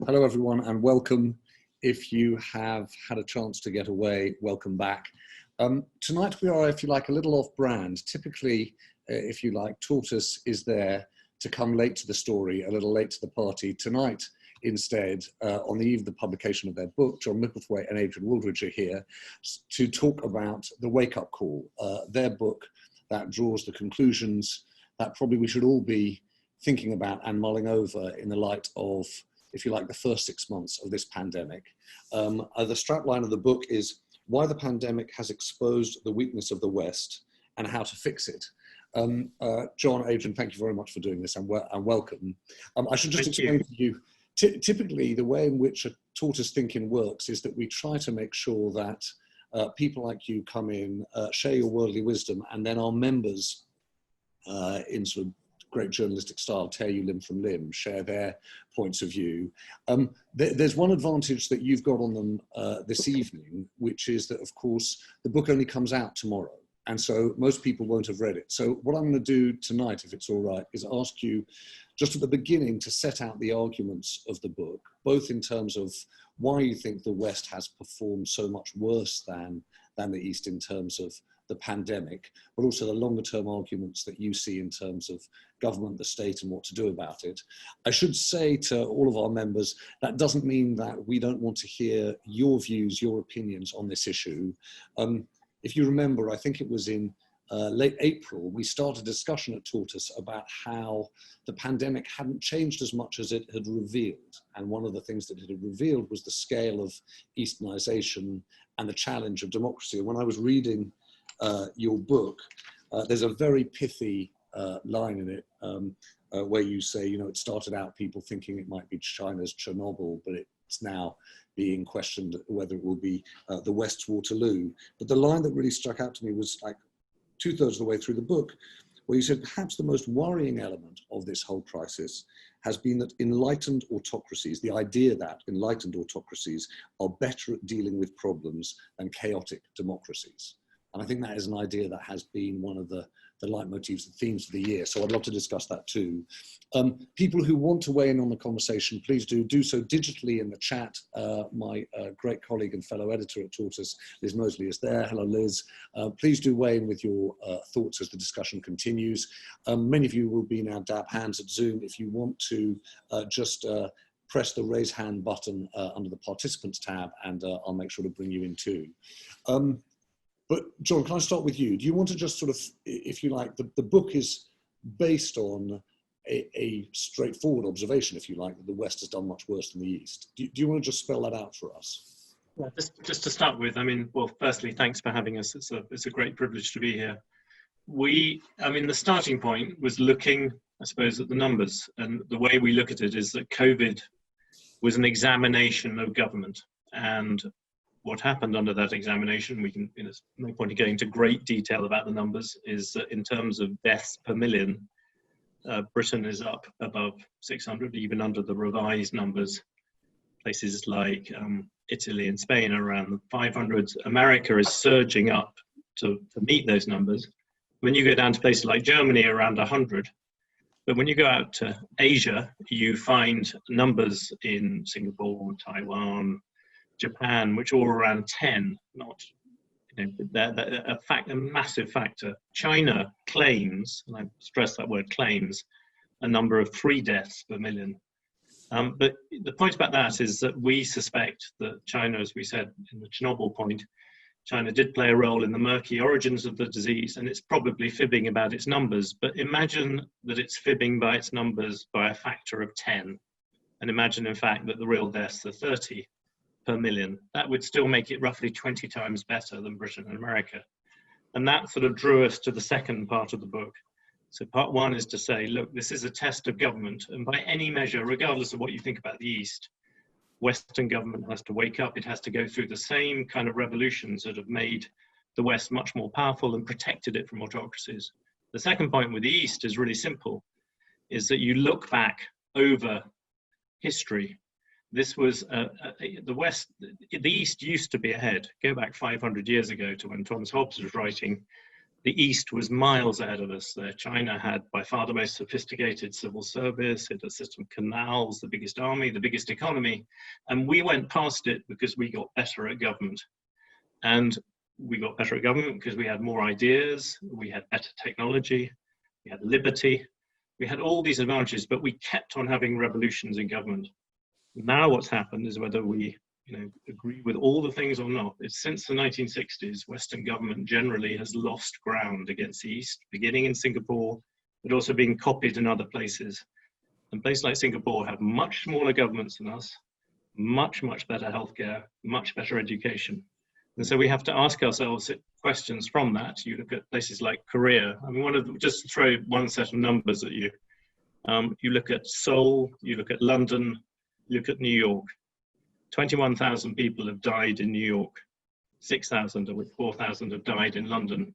Hello everyone and welcome. If you have had a chance to get away, welcome back. Tonight we are, if you like, a little off brand. Typically, if you like, Tortoise is there to come late to the story, a little late to the party. Tonight, instead, on the eve of the publication of their book, John Micklethwait and Adrian Wooldridge are here to talk about The Wake-Up Call, their book that draws the conclusions that probably we should all be thinking about and mulling over in the light of, if you like, the first 6 months of this pandemic. The strapline of the book is Why the Pandemic Has Exposed the Weakness of the West and How to Fix It. John, Adrian, thank you very much for doing this and welcome. I should just explain to you, typically the way in which a Tortoise ThinkIn works is that we try to make sure that people like you come in, share your worldly wisdom, and then our members in sort of great journalistic style, tear you limb from limb, share their points of view. There's one advantage that you've got on them this evening, which is that, of course, the book only comes out tomorrow. And so most people won't have read it. So what I'm going to do tonight, if it's all right, is ask you just at the beginning to set out the arguments of the book, both in terms of why you think the West has performed so much worse than the East in terms of the pandemic, but also the longer term arguments that you see in terms of government, the state, and what to do about it. I should say to all of our members, that doesn't mean that we don't want to hear your views, your opinions on this issue. If you remember, I think it was in late April, we started a discussion at Tortoise about how the pandemic hadn't changed as much as it had revealed. And one of the things that it had revealed was the scale of Easternization and the challenge of democracy. And when I was reading your book, there's a very pithy line in it where you say, you know, it started out people thinking it might be China's Chernobyl, but it's now being questioned whether it will be the West's Waterloo. But the line that really struck out to me was like 2/3 of the way through the book, where you said perhaps the most worrying element of this whole crisis has been that enlightened autocracies, the idea that enlightened autocracies are better at dealing with problems than chaotic democracies. And I think that is an idea that has been one of the leitmotifs, the themes of the year. So I'd love to discuss that too. People who want to weigh in on the conversation, please do so digitally in the chat. My great colleague and fellow editor at Tortoise, Liz Mosley, is there. Hello, Liz. Please do weigh in with your thoughts as the discussion continues. Many of you will be now dab hands at Zoom. If you want to just press the raise hand button under the participants tab, and I'll make sure to bring you in too. But John, can I start with you? Do you want to just sort of, if you like, the book is based on a straightforward observation, if you like, that the West has done much worse than the East. Do you want to just spell that out for us? Yeah, just to start with, I mean, well, firstly, thanks for having us. It's a great privilege to be here. The starting point was looking, I suppose, at the numbers. And the way we look at it is that COVID was an examination of government. And what happened under that examination, we can, there's no point in going into great detail about the numbers, is that in terms of deaths per million, Britain is up above 600, even under the revised numbers. Places like Italy and Spain are around the 500s. America is surging up to meet those numbers. When you go down to places like Germany, around 100. But when you go out to Asia, you find numbers in Singapore, Taiwan, Japan, which are all around 10, not, a massive factor. China claims, and I stress that word claims, a number of 3 deaths per million. But the point about that is that we suspect that China, as we said in the Chernobyl point, China did play a role in the murky origins of the disease, and it's probably fibbing about its numbers. But imagine that it's fibbing by its numbers by a factor of 10. And imagine, in fact, that the real deaths are 30 per million. That would still make it roughly 20 times better than Britain and America. And that sort of drew us to the second part of the book. So part one is to say, look, this is a test of government. And by any measure, regardless of what you think about the East, Western government has to wake up. It has to go through the same kind of revolutions that have made the West much more powerful and protected it from autocracies. The second point with the East is really simple, is that you look back over history. This was the West, the East used to be ahead. Go back 500 years ago to when Thomas Hobbes was writing the East was miles ahead of us there. China had by far the most sophisticated civil service, it had a system of canals, the biggest army, the biggest economy. And we went past it because we got better at government. And we got better at government because we had more ideas, we had better technology, we had liberty, we had all these advantages, but we kept on having revolutions in government. Now what's happened is whether we agree with all the things or not, is since the 1960s, Western government generally has lost ground against the East, beginning in Singapore, but also being copied in other places. And places like Singapore have much smaller governments than us, much, much better healthcare, much better education. And so we have to ask ourselves questions from that. You look at places like Korea. I mean, just to throw one set of numbers at you. You look at Seoul, you look at London, you look at New York. 21,000 people have died in New York, 6,000 of which 4,000 have died in London.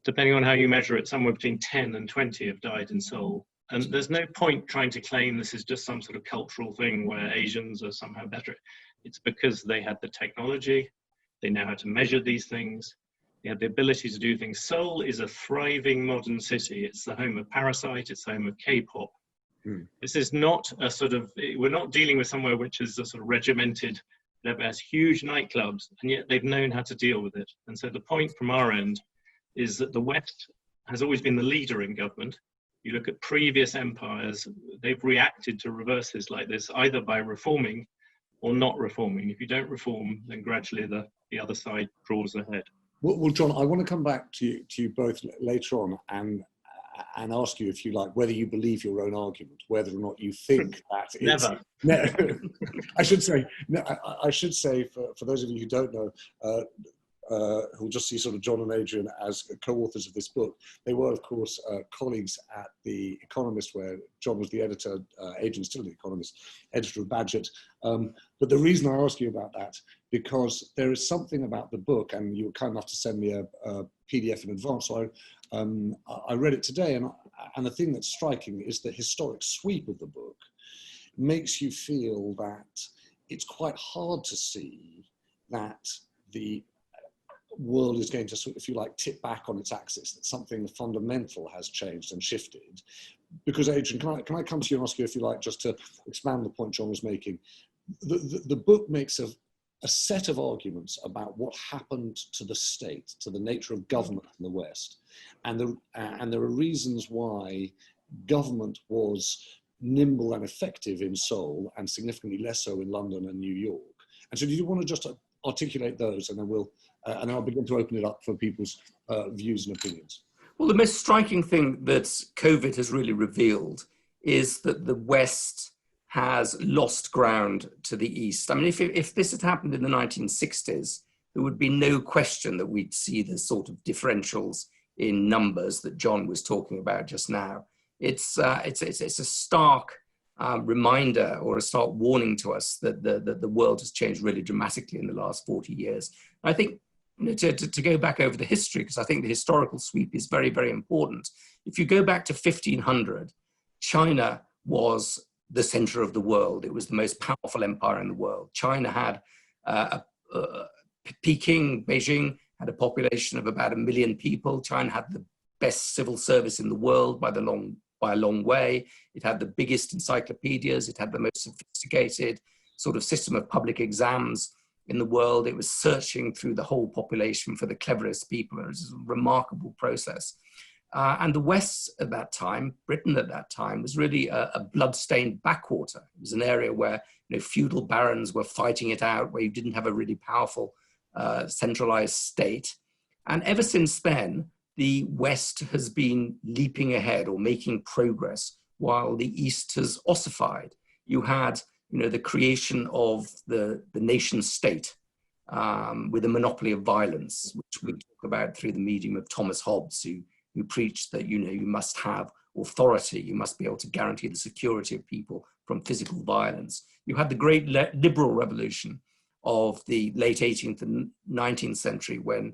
Depending on how you measure it, somewhere between 10 and 20 have died in Seoul. And there's no point trying to claim this is just some sort of cultural thing where Asians are somehow better. It's because they had the technology, they know how to measure these things, they had the ability to do things. Seoul is a thriving modern city. It's the home of Parasite, it's the home of K-pop. This is not a sort of, we're not dealing with somewhere which is a sort of regimented, that has huge nightclubs, and yet they've known how to deal with it. And so the point from our end is that the West has always been the leader in government. You look at previous empires, they've reacted to reverses like this, either by reforming or not reforming. If you don't reform, then gradually the other side draws ahead. Well, John, I want to come back to you both later on and ask you, if you like, whether you believe your own argument, whether or not you think that it's... Never. No, I should say, for those of you who don't know, who'll just see sort of John and Adrian as co-authors of this book, they were, of course, colleagues at The Economist, where John was the editor, Adrian's still The Economist, editor of Bagehot. But the reason I ask you about that, because there is something about the book, and you were kind enough to send me a PDF in advance, so I read it today, and the thing that's striking is the historic sweep of the book makes you feel that it's quite hard to see that the world is going to sort of, if you like, tip back on its axis, that something fundamental has changed and shifted. Because Adrian, can I come to you and ask you, if you like, just to expand the point John was making? The book makes a set of arguments about what happened to the state, to the nature of government in the West. And there are reasons why government was nimble and effective in Seoul and significantly less so in London and New York. And so do you want to just articulate those, and then I'll begin to open it up for people's views and opinions. Well, the most striking thing that COVID has really revealed is that the West has lost ground to the East. I mean, if this had happened in the 1960s, there would be no question that we'd see the sort of differentials in numbers that John was talking about just now. It's a stark reminder, or a stark warning to us that the world has changed really dramatically in the last 40 years. I think, to go back over the history, because I think the historical sweep is very, very important. If you go back to 1500, China was the center of the world. It was the most powerful empire in the world. China had, Beijing had a population of about 1 million people. China had the best civil service in the world by a long way. It had the biggest encyclopedias. It had the most sophisticated sort of system of public exams in the world. It was searching through the whole population for the cleverest people. It was a remarkable process. And the West at that time, Britain at that time, was really a blood-stained backwater. It was an area where feudal barons were fighting it out, where you didn't have a really powerful centralized state. And ever since then, the West has been leaping ahead or making progress, while the East has ossified. You had the creation of the nation state with a monopoly of violence, which we talk about through the medium of Thomas Hobbes, who preached that you must have authority, you must be able to guarantee the security of people from physical violence. You had the great liberal revolution of the late 18th and 19th century, when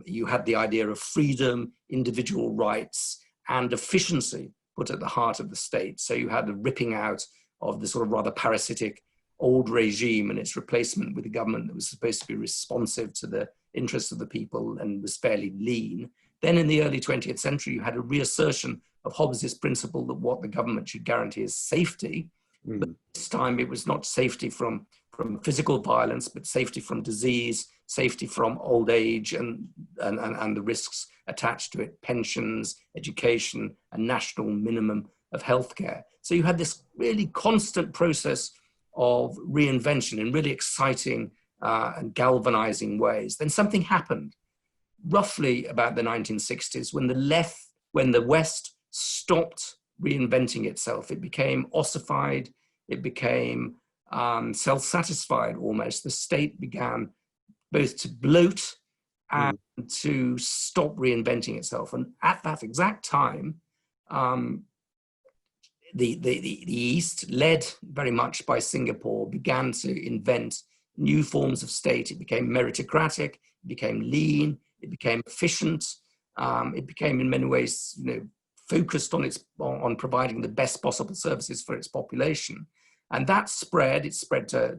you had the idea of freedom, individual rights, and efficiency put at the heart of the state. So you had the ripping out of the sort of rather parasitic old regime and its replacement with a government that was supposed to be responsive to the interests of the people and was fairly lean. Then in the early 20th century, you had a reassertion of Hobbes's principle that what the government should guarantee is safety. But this time it was not safety from physical violence, but safety from disease, safety from old age and the risks attached to it, pensions, education, a national minimum of healthcare. So you had this really constant process of reinvention in really exciting and galvanizing ways. Then something happened roughly about the 1960s when the West stopped reinventing itself. It became ossified, it became self-satisfied almost. The state began both to bloat and to stop reinventing itself. And at that exact time, the East, led very much by Singapore, began to invent new forms of state. It became meritocratic, it became lean, it became efficient, it became in many ways, focused on providing the best possible services for its population. And that spread. It spread to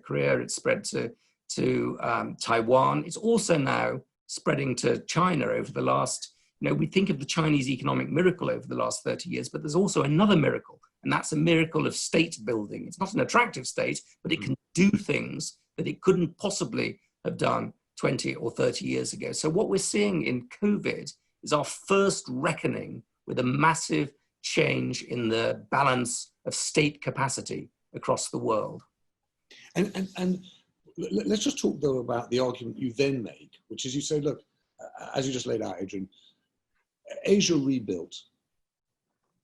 Korea, it spread to Taiwan. It's also now spreading to China over the last, we think of the Chinese economic miracle over the last 30 years, but there's also another miracle, and that's a miracle of state building. It's not an attractive state, but it can do things that it couldn't possibly have done 20 or 30 years ago. So what we're seeing in COVID is our first reckoning with a massive change in the balance of state capacity across the world. And let's just talk though about the argument you then make, which is you say, look, as you just laid out, Adrian, Asia rebuilt,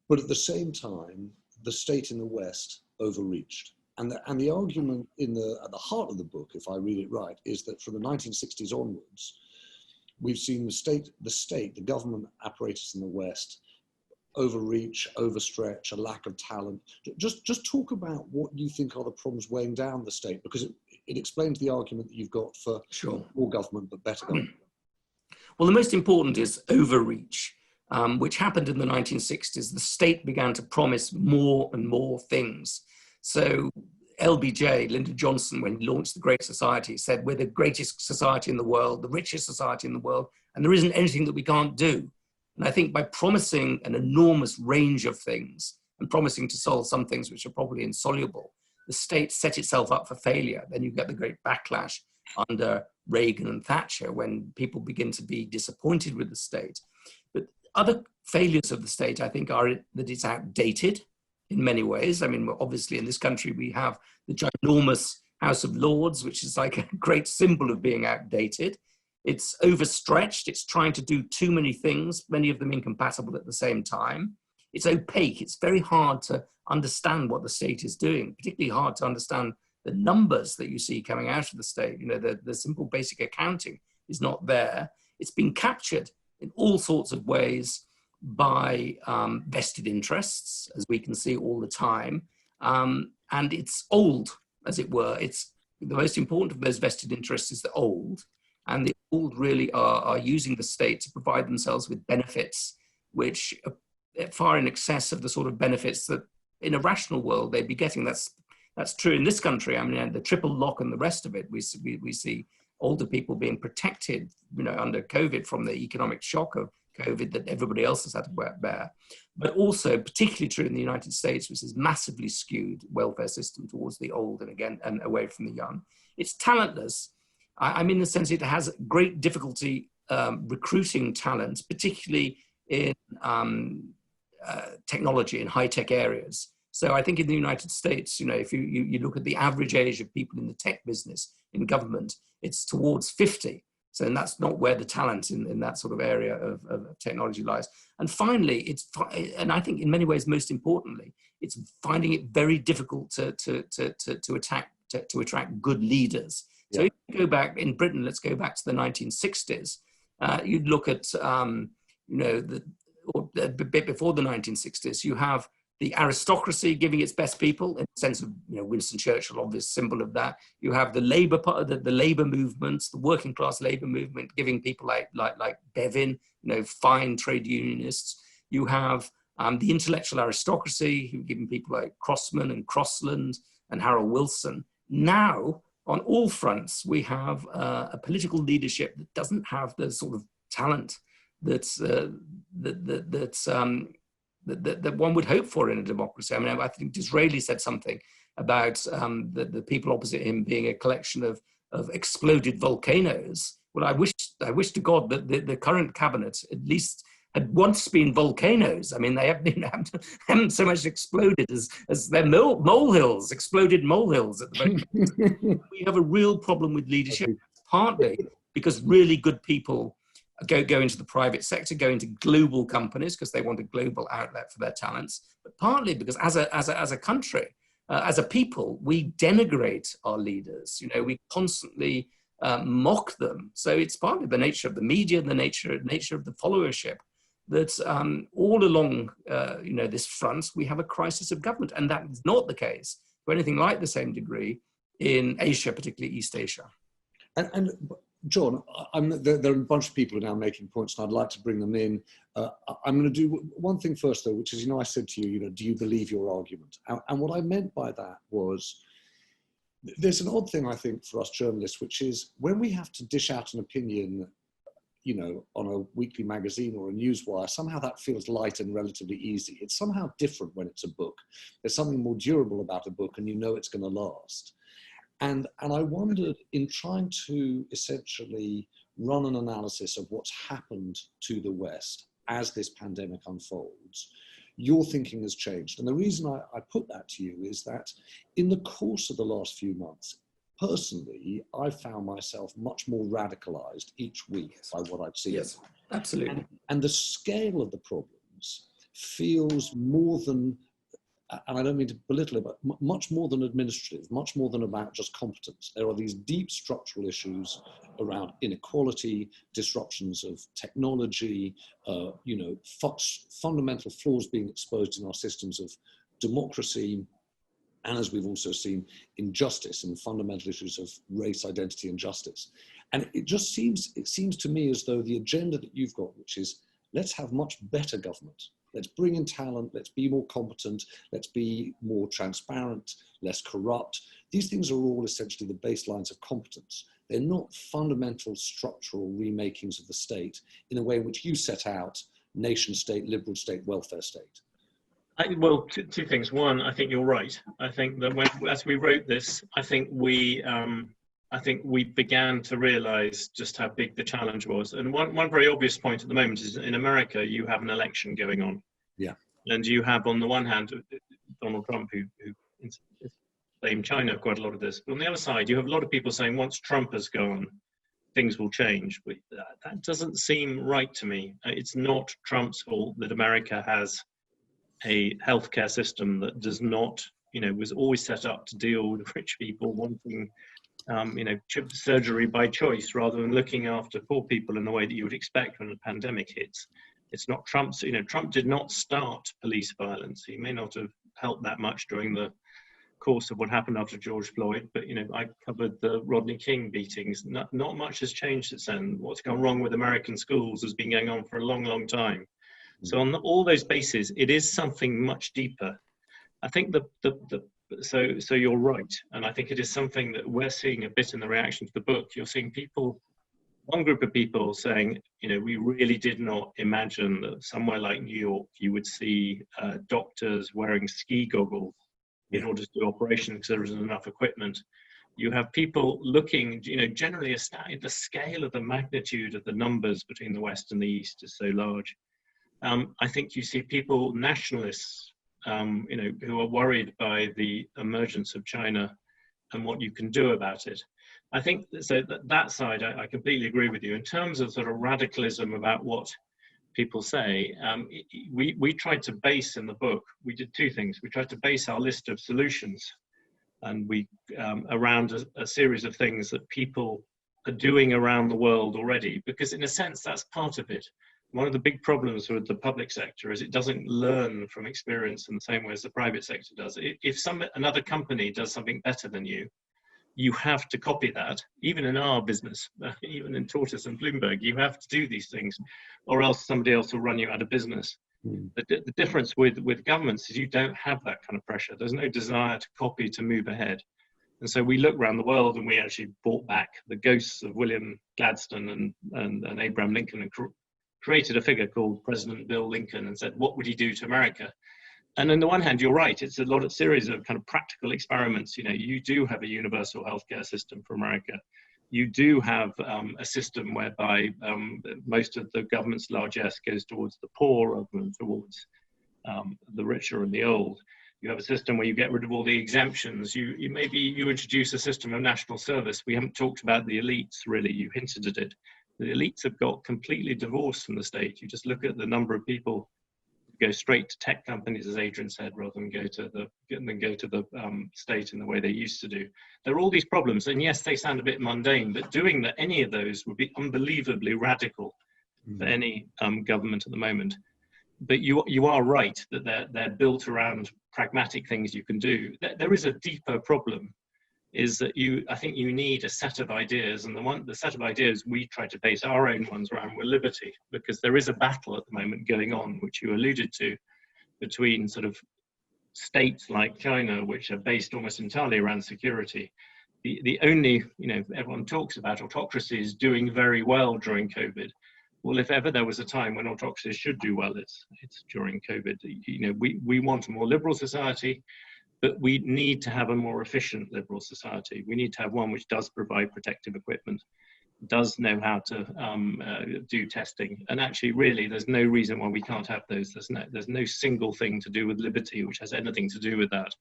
but at the same time, the state in the West overreached. And the argument at the heart of the book, if I read it right, is that from the 1960s onwards, we've seen the government apparatus in the West overreach, overstretch, a lack of talent. Just talk about what you think are the problems weighing down the state, because it explains the argument that you've got for more government, but better government. Well, the most important is overreach, which happened in the 1960s. The state began to promise more and more things. So LBJ, Lyndon Johnson, when he launched the Great Society, said, we're the greatest society in the world, the richest society in the world, and there isn't anything that we can't do. And I think by promising an enormous range of things and promising to solve some things which are probably insoluble, the state set itself up for failure. Then you get the great backlash under Reagan and Thatcher when people begin to be disappointed with the state. But other failures of the state, I think, are that it's outdated in many ways. I mean, obviously in this country, we have the ginormous House of Lords, which is like a great symbol of being outdated. It's overstretched. It's trying to do too many things, many of them incompatible at the same time. It's opaque. It's very hard to understand what the state is doing, particularly hard to understand the numbers that you see coming out of the state. The simple basic accounting is not there. It's been captured in all sorts of ways by vested interests, as we can see all the time. And it's old, as it were. It's the most important of those vested interests is the old. And the old really are using the state to provide themselves with benefits, which are far in excess of the sort of benefits that in a rational world they'd be getting. That's true in this country. I mean, the triple lock and the rest of it, we see older people being protected, under COVID from the economic shock of COVID that everybody else has had to bear. But also particularly true in the United States, which is massively skewed welfare system towards the old and away from the young. It's talentless. I mean, in the sense it has great difficulty recruiting talent, particularly in technology and high-tech areas. So I think in the United States, if you look at the average age of people in the tech business, in government, it's towards 50. So and that's not where the talent in that sort of area of technology lies. And finally, and I think in many ways, most importantly, it's finding it very difficult to attract good leaders. Yeah. So if you go back in Britain, let's go back to the 1960s. You'd look at, a bit before the 1960s, you have the aristocracy giving its best people, in the sense of Winston Churchill, obvious symbol of that. You have the labor part, the labor movements, the working class labor movement, giving people like Bevin, fine trade unionists. You have the intellectual aristocracy, who giving people like Crossman and Crossland and Harold Wilson. Now, on all fronts, we have a political leadership that doesn't have the sort of talent that one would hope for in a democracy. I mean, I think Disraeli said something about the people opposite him being a collection of exploded volcanoes. Well, I wish to God that the current cabinet at least had once been volcanoes. I mean, they haven't so much exploded as their molehills, exploded molehills at the moment. We have a real problem with leadership, partly because really good people go into the private sector, go into global companies because they want a global outlet for their talents, but partly because as a country, as a people, we denigrate our leaders. We constantly mock them. So it's partly the nature of the media, the nature of the followership, that all along this front, we have a crisis of government. And that is not the case to anything like the same degree in Asia, particularly East Asia. And John, there are a bunch of people now making points, and I'd like to bring them in. I'm going to do one thing first, though, which is, I said to you, do you believe your argument? And what I meant by that was, there's an odd thing, I think, for us journalists, which is when we have to dish out an opinion, on a weekly magazine or a newswire, somehow that feels light and relatively easy. It's somehow different when it's a book. There's something more durable about a book, and it's going to last. And I wondered, in trying to essentially run an analysis of what's happened to the West as this pandemic unfolds, your thinking has changed. And the reason I put that to you is that in the course of the last few months, personally, I found myself much more radicalized each week by what I've seen. Yes, absolutely. And the scale of the problems feels more than, and I don't mean to belittle it, but much more than administrative, much more than about just competence. There are these deep structural issues around inequality, disruptions of technology, fundamental flaws being exposed in our systems of democracy, and as we've also seen, injustice and fundamental issues of race, identity, and justice. And it seems to me as though the agenda that you've got, which is let's have much better government, let's bring in talent, let's be more competent, let's be more transparent, less corrupt. These things are all essentially the baselines of competence. They're not fundamental structural remakings of the state in a way in which you set out nation state, liberal state, welfare state. Well, two things. One, I think you're right. I think that as we wrote this, I think we began to realize just how big the challenge was. And one very obvious point at the moment is in America, you have an election going on. Yeah. And you have, on the one hand, Donald Trump, who blamed China quite a lot of this. But on the other side, you have a lot of people saying once Trump has gone, things will change. But that doesn't seem right to me. It's not Trump's fault that America has a healthcare system that does not, was always set up to deal with rich people wanting, surgery by choice rather than looking after poor people in the way that you would expect when a pandemic hits. It's not Trump's, Trump did not start police violence. He may not have helped that much during the course of what happened after George Floyd, but, I covered the Rodney King beatings. Not much has changed since then. What's gone wrong with American schools has been going on for a long, long time. So on all those bases, it is something much deeper. I think so you're right. And I think it is something that we're seeing a bit in the reaction to the book. You're seeing one group of people saying, we really did not imagine that somewhere like New York, you would see doctors wearing ski goggles in order to do operations because there isn't enough equipment. You have people looking, generally the scale of the magnitude of the numbers between the West and the East is so large. I think you see people, nationalists, who are worried by the emergence of China and what you can do about it. I think so that side, I completely agree with you. In terms of sort of radicalism about what people say, we tried to base in the book, we did two things. We tried to base our list of solutions and we around a series of things that people are doing around the world already, because in a sense, that's part of it. One of the big problems with the public sector is it doesn't learn from experience in the same way as the private sector does. If another company does something better than you, you have to copy that. Even in our business, even in Tortoise and Bloomberg, you have to do these things, or else somebody else will run you out of business. The difference with governments is you don't have that kind of pressure. There's no desire to copy to move ahead. And so we look around the world and we actually brought back the ghosts of William Gladstone and Abraham Lincoln and created a figure called President Bill Lincoln and said, what would he do to America? And on the one hand, you're right, it's a lot of series of kind of practical experiments. You know, you do have a universal healthcare system for America. You do have a system whereby most of the government's largesse goes towards the poor rather than towards the richer and the old. You have a system where you get rid of all the exemptions. Maybe you introduce a system of national service. We haven't talked about the elites, really. You hinted at it. The elites have got completely divorced from the state. You just look at the number of people who go straight to tech companies, as Adrian said, rather than go to the state in the way they used to do. There are all these problems, and yes, they sound a bit mundane, but doing any of those would be unbelievably radical for any government at the moment. But you are right that they're built around pragmatic things you can do. There is a deeper problem, is that I think you need a set of ideas, and the set of ideas we try to base our own ones around were liberty, because there is a battle at the moment going on, which you alluded to, between sort of states like China, which are based almost entirely around security. The only, everyone talks about autocracies doing very well during COVID. Well, if ever there was a time when autocracies should do well, it's during COVID. We want a more liberal society, but we need to have a more efficient liberal society. We need to have one which does provide protective equipment, does know how to do testing. And actually, really, there's no reason why we can't have those. There's no single thing to do with liberty which has anything to do with that.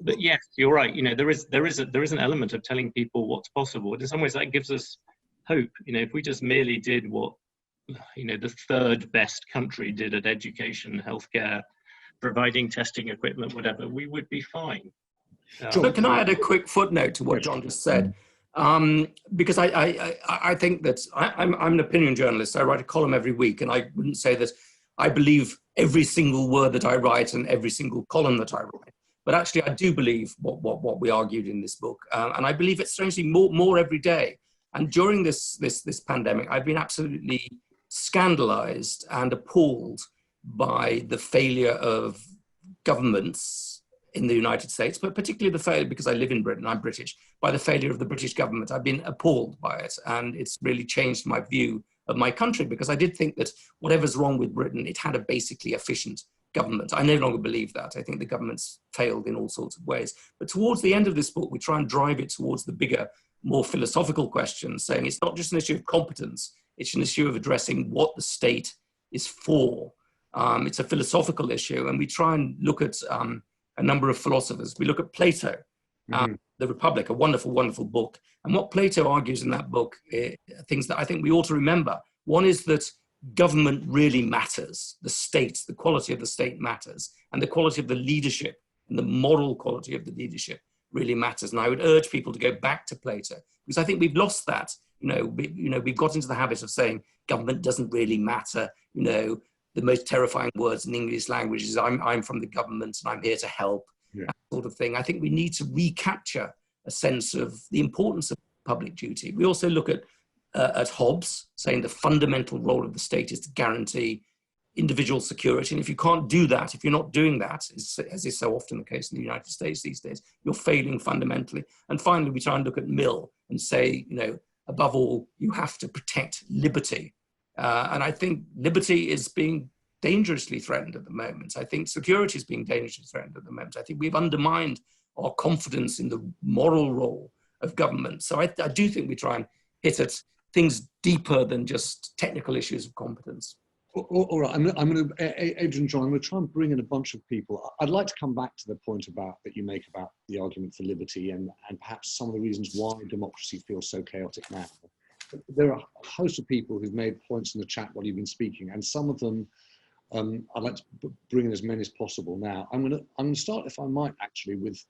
But yes, you're right. There is an element of telling people what's possible. And in some ways, that gives us hope. If we just merely did what the third best country did at education, healthcare, providing testing equipment, whatever, we would be fine. But can I add a quick footnote to what John just said? Because I think that I'm an opinion journalist. I write a column every week, and I wouldn't say that I believe every single word that I write and every single column that I write. But actually, I do believe what we argued in this book, and I believe it strangely more every day. And during this pandemic, I've been absolutely scandalized and appalled by the failure of governments in the United States, but particularly the failure, because I live in Britain, I'm British, by the failure of the British government. I've been appalled by it, and it's really changed my view of my country, because I did think that whatever's wrong with Britain, it had a basically efficient government. I no longer believe that. I think the government's failed in all sorts of ways. But towards the end of this book, we try and drive it towards the bigger, more philosophical questions, saying it's not just an issue of competence, it's an issue of addressing what the state is for. It's a philosophical issue, and we try and look at a number of philosophers. We look at Plato, The Republic, a wonderful, wonderful book. And what Plato argues in that book, things that I think we ought to remember. One is that government really matters. The state, the quality of the state matters, and the quality of the leadership and the moral quality of the leadership really matters. And I would urge people to go back to Plato, because I think we've lost that. We've got into the habit of saying government doesn't really matter. The most terrifying words in English language is I'm from the government and I'm here to help, that sort of thing. I think we need to recapture a sense of the importance of public duty. We also look at Hobbes, saying the fundamental role of the state is to guarantee individual security. And if you can't do that, if you're not doing that, as is so often the case in the United States these days, you're failing fundamentally. And finally, we try and look at Mill and say, above all, you have to protect liberty. And I think liberty is being dangerously threatened at the moment. I think security is being dangerously threatened at the moment. I think we've undermined our confidence in the moral role of government. So I do think we try and hit at things deeper than just technical issues of competence. All right, I'm going to, Adrian, John, I'm going to try and bring in a bunch of people. I'd like to come back to the point that you make about the argument for liberty and perhaps some of the reasons why democracy feels so chaotic now. There are a host of people who've made points in the chat while you've been speaking, and some of them I'd like to bring in as many as possible now. I'm going to start, if I might, actually, with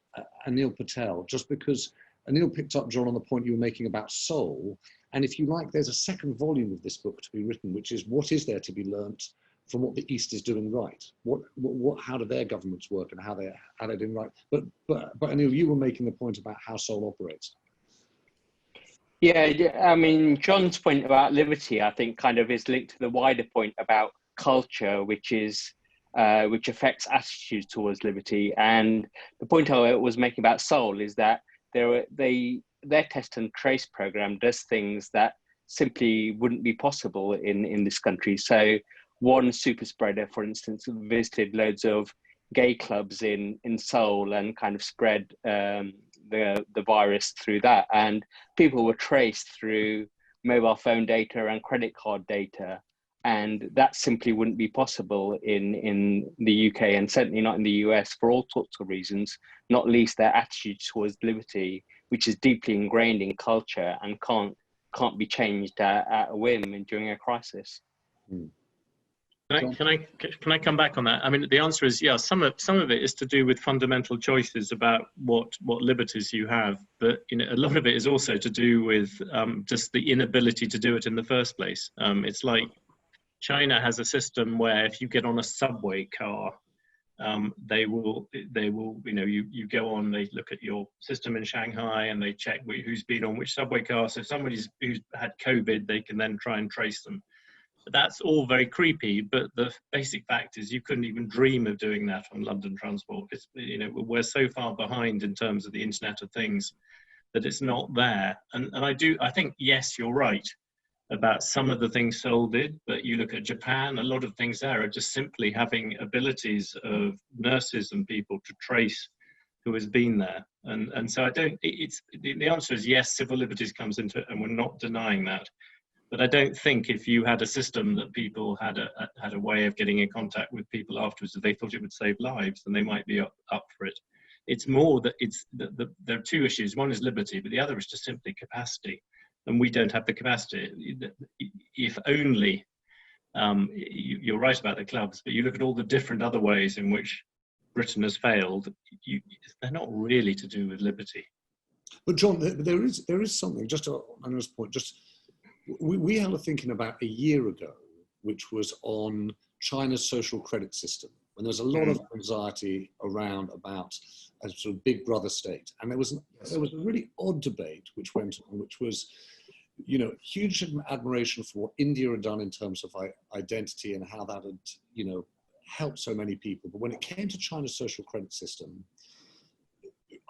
Anil Patel, just because Anil picked up, John, on the point you were making about soul. And if you like, there's a second volume of this book to be written, which is what is there to be learnt from what the East is doing right? How do their governments work and how they're doing right? But Anil, you were making the point about how soul operates. Yeah, I mean, John's point about liberty, I think, kind of is linked to the wider point about culture, which affects attitudes towards liberty. And the point I was making about soul is that their test and trace program does things that simply wouldn't be possible in this country. So one super spreader, for instance, visited loads of gay clubs in Seoul and kind of spread the virus through that. And people were traced through mobile phone data and credit card data. And that simply wouldn't be possible in the UK, and certainly not in the US, for all sorts of reasons, not least their attitude towards liberty, which is deeply ingrained in culture and can't be changed at a whim and during a crisis. Can I come back on that? I mean, the answer is, yeah, some of it is to do with fundamental choices about what liberties you have, but a lot of it is also to do with just the inability to do it in the first place. It's like China has a system where if you get on a subway car, they will, you go on, they look at your system in Shanghai and they check who's been on which subway car. So if somebody's who's had COVID, they can then try and trace them. But that's all very creepy. But the basic fact is you couldn't even dream of doing that on London transport. It's, we're so far behind in terms of the Internet of Things that it's not there. And I think, yes, you're right about some of the things Seoul did, but you look at Japan, a lot of things there are just simply having abilities of nurses and people to trace who has been there. And so the answer is yes, civil liberties comes into it, and we're not denying that. But I don't think if you had a system that people had a way of getting in contact with people afterwards, if they thought it would save lives, then they might be up for it. It's more that there are two issues. One is liberty, but the other is just simply capacity. And we don't have the capacity. If only, you're right about the clubs, but you look at all the different other ways in which Britain has failed, they're not really to do with liberty. But John, there is something, just on this point, we had a thinking about a year ago, which was on China's social credit system, when there was a lot of anxiety around about a sort of big brother state. And there was a really odd debate which went on, which was, huge admiration for what India had done in terms of identity and how that had, helped so many people. But when it came to China's social credit system,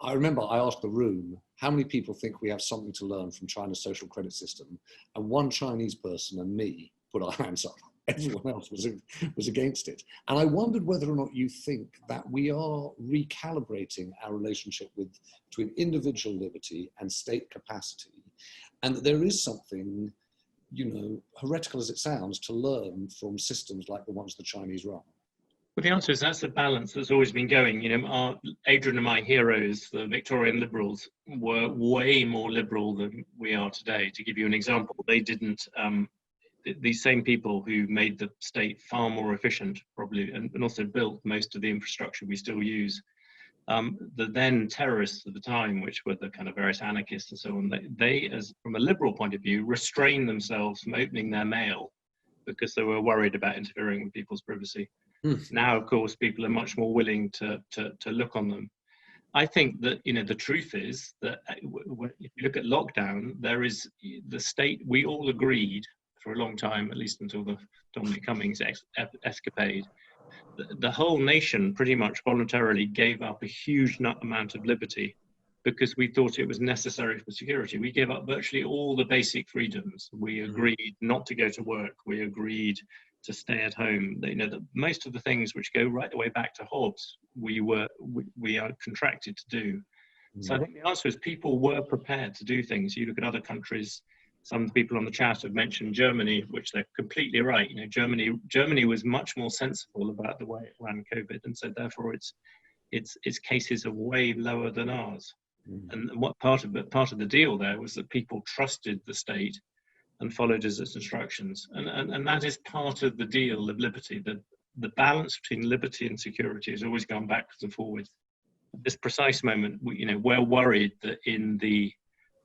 I remember I asked the room, how many people think we have something to learn from China's social credit system? And one Chinese person and me put our hands up. Everyone else was against it. And I wondered whether or not you think that we are recalibrating our relationship between individual liberty and state capacity, and that there is something, heretical as it sounds, to learn from systems like the ones the Chinese run. Well, the answer is that's a balance that's always been going. Adrian and my heroes, the Victorian liberals, were way more liberal than we are today. To give you an example, they didn't, these same people who made the state far more efficient, probably, and also built most of the infrastructure we still use, the then terrorists at the time, which were the kind of various anarchists and so on, they, as from a liberal point of view, restrained themselves from opening their mail because they were worried about interfering with people's privacy. Now, of course, people are much more willing to look on them. I think that, the truth is that if you look at lockdown, there is the state, we all agreed for a long time, at least until the Dominic Cummings escapade, the whole nation pretty much voluntarily gave up a huge amount of liberty because we thought it was necessary for security. We gave up virtually all the basic freedoms. We agreed not to go to work. We agreed to stay at home. Most of the things which go right the way back to Hobbes, we are contracted to do. So I think the answer is people were prepared to do things. You look at other countries. Some people on the chat have mentioned Germany, which they're completely right. Germany was much more sensible about the way it ran COVID, and so therefore its cases are way lower than ours. And what part of the deal there was that people trusted the state and followed its instructions, and that is part of the deal of liberty. The balance between liberty and security has always gone backwards and forwards. At this precise moment, we're worried that in the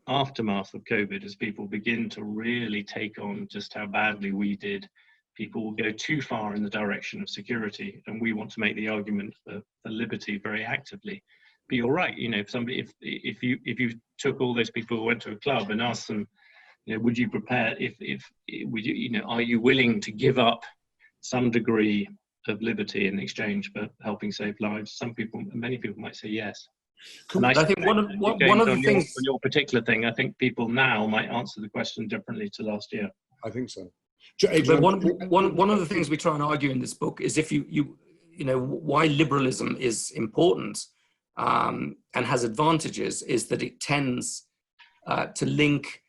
aftermath of COVID, as people begin to really take on just how badly we did, people will go too far in the direction of security, and we want to make the argument for liberty very actively. But you're right. If you took all those people who went to a club and asked them, would you prepare? Are you willing to give up some degree of liberty in exchange for helping save lives? Many people might say yes. And I think one of the things on your particular thing, I think people now might answer the question differently to last year. I think so. But one of the things we try and argue in this book is if you know why liberalism is important and has advantages is that it tends to link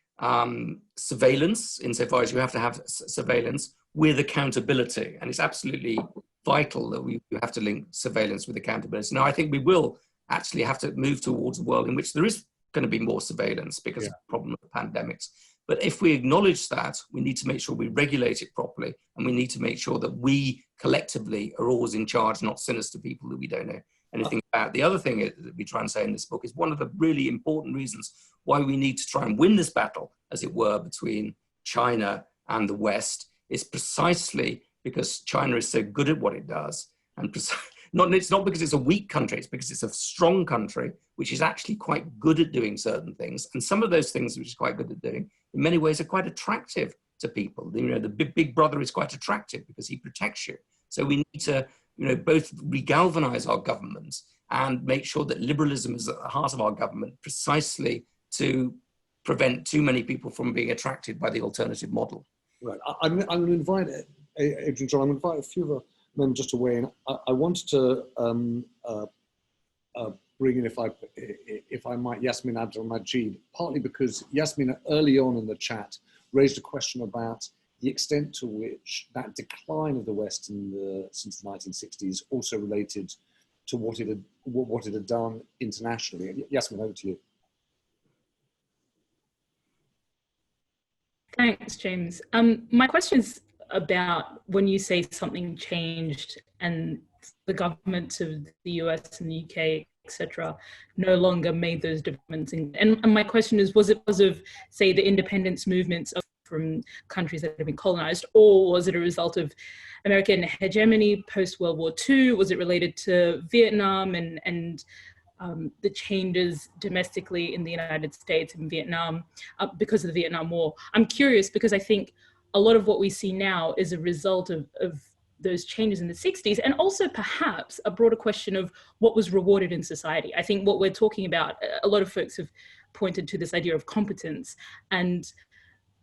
surveillance, insofar as you have to have surveillance, with accountability, and it's absolutely vital that we have to link surveillance with accountability. Now, I think we will actually have to move towards a world in which there is going to be more surveillance because of the problem of pandemics. But if we acknowledge that, we need to make sure we regulate it properly, and we need to make sure that we collectively are always in charge, not sinister people that we don't know anything about. The other thing that we try and say in this book is one of the really important reasons why we need to try and win this battle, as it were, between China and the West is precisely because China is so good at what it does. And it's not because it's a weak country, it's because it's a strong country, which is actually quite good at doing certain things. And some of those things which it's quite good at doing, in many ways, are quite attractive to people. You know, the big brother is quite attractive because he protects you. So we need to, you know, both regalvanize our governments and make sure that liberalism is at the heart of our government, precisely to prevent too many people from being attracted by the alternative model. Right. I'm going to invite Adrian, John. I'm going to invite a few of men just to weigh in. I wanted to bring in, if I might, Yasmin Abdel-Majid, partly because Yasmin early on in the chat raised a question about the extent to which that decline of the West since the 1960s also related to what it had done internationally. Yasmin, over to you. Thanks, James. My question is about when you say something changed and the governments of the US and the UK, etc., no longer made those developments. And my question is, was it because of, say, the independence movements from countries that have been colonized, or was it a result of American hegemony post-World War II? Was it related to Vietnam and the changes domestically in the United States and Vietnam because of the Vietnam War? I'm curious because I think a lot of what we see now is a result of those changes in the 60s, and also perhaps a broader question of what was rewarded in society. I think what we're talking about, a lot of folks have pointed to this idea of competence, and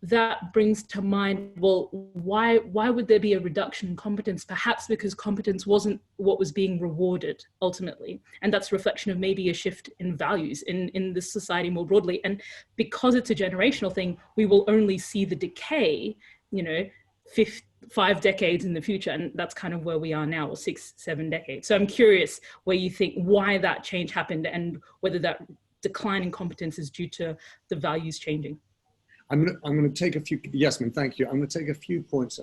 that brings to mind, well, why would there be a reduction in competence? Perhaps because competence wasn't what was being rewarded ultimately. And that's a reflection of maybe a shift in values in the society more broadly. And because it's a generational thing, we will only see the decay, 5 decades in the future. And that's kind of where we are now, or 6, 7 decades. So I'm curious where you think why that change happened and whether that decline in competence is due to the values changing. I'm going to take a few, Yasmin, thank you. I'm going to take a few points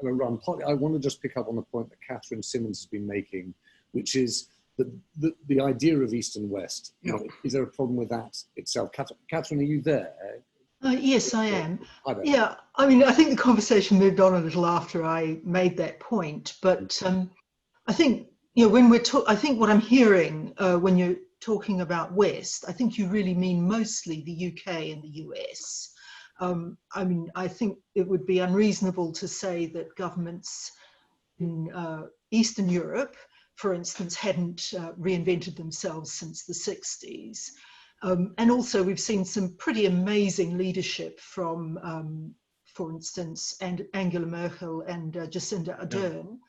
around. Partly, I want to just pick up on the point that Catherine Simmons has been making, which is the idea of East and West. Is there a problem with that itself? Catherine, are you there? Yes, I am. Yeah, I mean, I think the conversation moved on a little after I made that point, but I think, when I think what I'm hearing when you're talking about West, I think you really mean mostly the UK and the US. I mean, I think it would be unreasonable to say that governments in Eastern Europe, for instance, hadn't reinvented themselves since the 60s. And also we've seen some pretty amazing leadership from, for instance, Angela Merkel and Jacinda Ardern,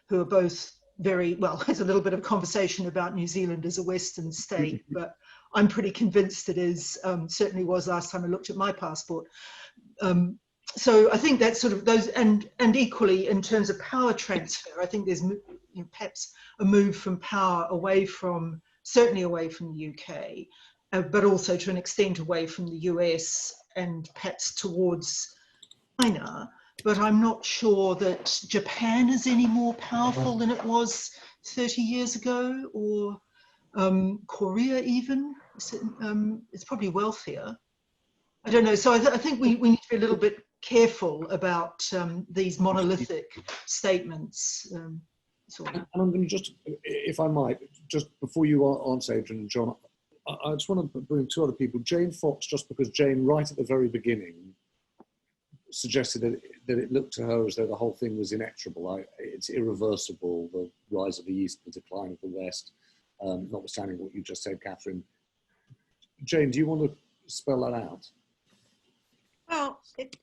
who are both very, well, there's a little bit of conversation about New Zealand as a Western state, but I'm pretty convinced it is, certainly was last time I looked at my passport. So I think that's sort of those, and equally in terms of power transfer, I think there's perhaps a move from power away from, certainly away from the UK, but also to an extent away from the US and perhaps towards China. But I'm not sure that Japan is any more powerful than it was 30 years ago, or Korea even. It's probably wealthier. I don't know. So I think we need to be a little bit careful about these monolithic statements. And I'm going to just, if I might, just before you answer, Adrian and John, I just want to bring 2 other people. Jane Fox, just because Jane, right at the very beginning, suggested that it looked to her as though the whole thing was inexorable. It's irreversible, the rise of the East, the decline of the West. notwithstanding what you just said, Catherine. Jane, do you want to spell that out? Well,